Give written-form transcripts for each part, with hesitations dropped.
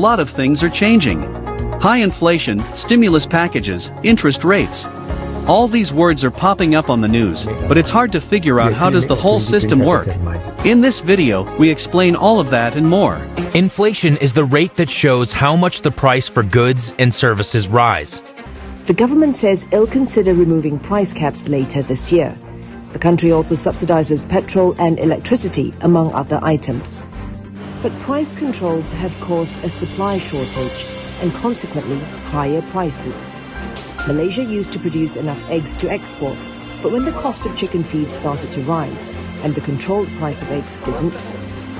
A lot of things are changing. High inflation, stimulus packages, interest rates. All these words are popping up on the news, but it's hard to figure out how does the whole system work. In this video, we explain all of that and more. Inflation is the rate that shows how much the price for goods and services rise. The government says it'll consider removing price caps later this year. The country also subsidizes petrol and electricity, among other items. But price controls have caused a supply shortage and consequently higher prices. Malaysia used to produce enough eggs to export, but when the cost of chicken feed started to rise and the controlled price of eggs didn't,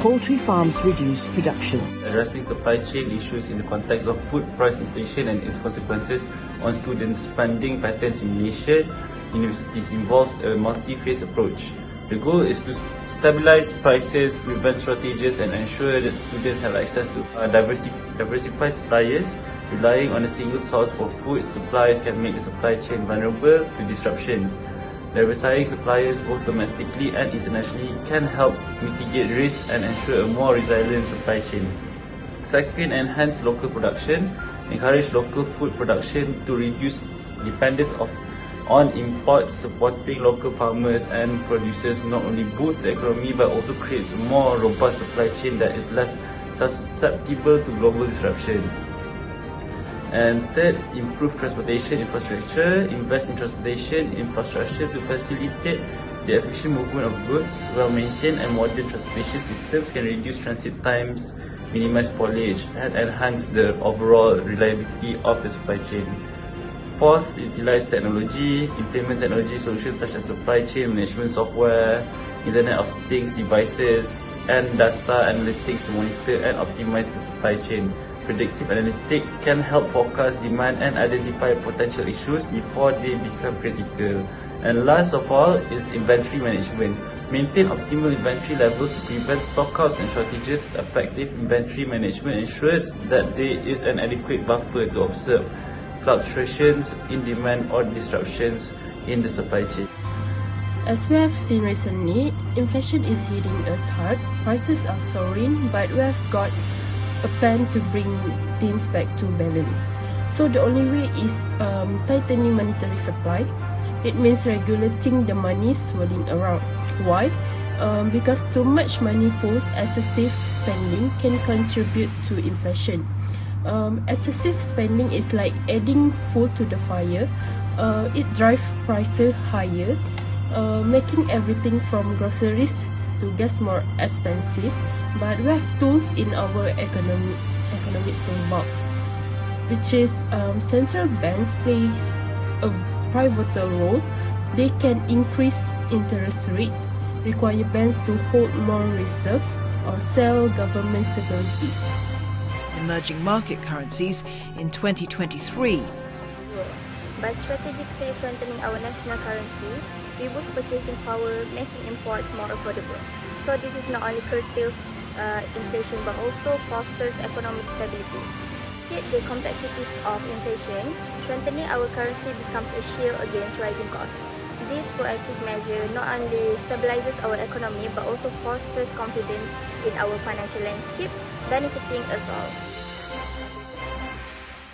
poultry farms reduced production. Addressing supply chain issues in the context of food price inflation and its consequences on students' spending patterns in Malaysia, universities involves a multi-phase approach. The goal is to stabilize prices, prevent shortages, and ensure that students have access to diversified suppliers. Relying on a single source for food supplies can make the supply chain vulnerable to disruptions. Diversifying suppliers both domestically and internationally can help mitigate risks and ensure a more resilient supply chain. Second, enhance local production. Encourage local food production to reduce dependence on imports. Supporting local farmers and producers not only boosts the economy but also creates a more robust supply chain that is less susceptible to global disruptions. And third, improve transportation infrastructure. Invest in transportation infrastructure to facilitate the efficient movement of goods. Well-maintained and modern transportation systems can reduce transit times, minimize spoilage, and enhance the overall reliability of the supply chain. Fourth, utilize technology. Implement technology solutions such as supply chain management software, Internet of Things devices, and data analytics to monitor and optimize the supply chain. Predictive analytics can help forecast demand and identify potential issues before they become critical. And last of all is inventory management. Maintain optimal inventory levels to prevent stockouts and shortages. Effective inventory management ensures that there is an adequate buffer to observe fluctuations in demand or disruptions in the supply chain. As we have seen recently, inflation is hitting us hard, prices are soaring, but we have got a plan to bring things back to balance. So the only way is tightening monetary supply. It means regulating the money swirling around. Why? Because too much money for excessive spending can contribute to inflation. Excessive spending is like adding fuel to the fire. It drives prices higher, making everything from groceries to gas more expensive. But we have tools in our economic toolbox, which is central banks plays a pivotal role. They can increase interest rates, require banks to hold more reserve, or sell government securities. Emerging market currencies in 2023. By strategically strengthening our national currency, we boost purchasing power, making imports more affordable. So this is not only curtails inflation but also fosters economic stability. To state the complexities of inflation, strengthening our currency becomes a shield against rising costs. This proactive measure not only stabilizes our economy but also fosters confidence in our financial landscape, benefiting us all.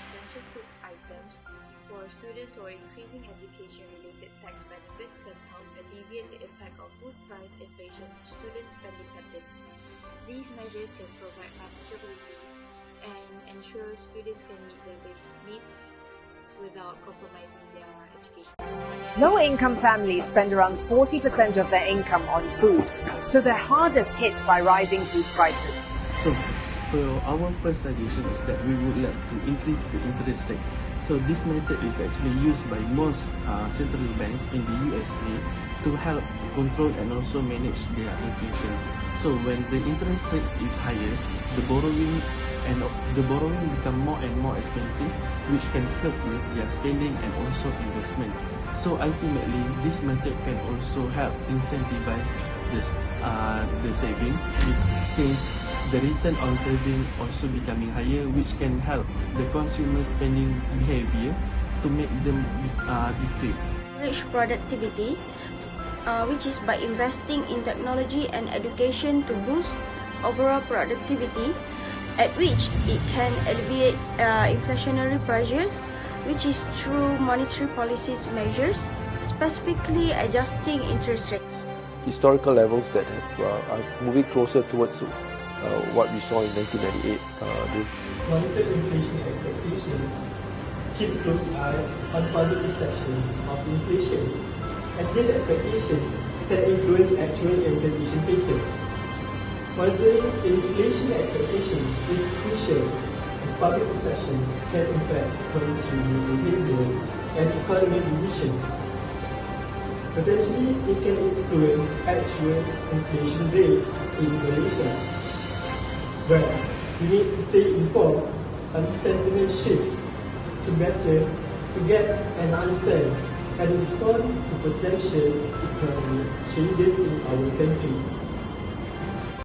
Essential food items for students who are increasing education-related tax benefits can help alleviate the impact of food price inflation on student spending patterns. These measures can provide financial relief and ensure students can meet their basic needs without compromising their education. Low-income families spend around 40% of their income on food, so they're hardest hit by rising food prices. So for our first suggestion is that we would like to increase the interest rate. So this method is actually used by most central banks in the USA to help control and also manage their inflation. So when the interest rate is higher, the borrowing become more and more expensive, which can curb with their spending and also investment. So ultimately, this method can also help incentivize the savings, since the return on saving also becoming higher, which can help the consumer spending behavior to make them decrease. Encourage productivity, which is by investing in technology and education to boost overall productivity. at which it can alleviate inflationary pressures, which is through monetary policies measures, specifically adjusting interest rates. Historical levels that are moving closer towards what we saw in 1998. Monitor inflation expectations. Keep a close eye on public perceptions of inflation, as these expectations can influence actual implementation cases. Monitoring inflation expectations is crucial, as public perceptions can impact consumer behavior and economic decisions. Potentially, it can influence actual inflation rates in Malaysia, where we need to stay informed on sentiment shifts to get and understand and respond to potential economic changes in our country.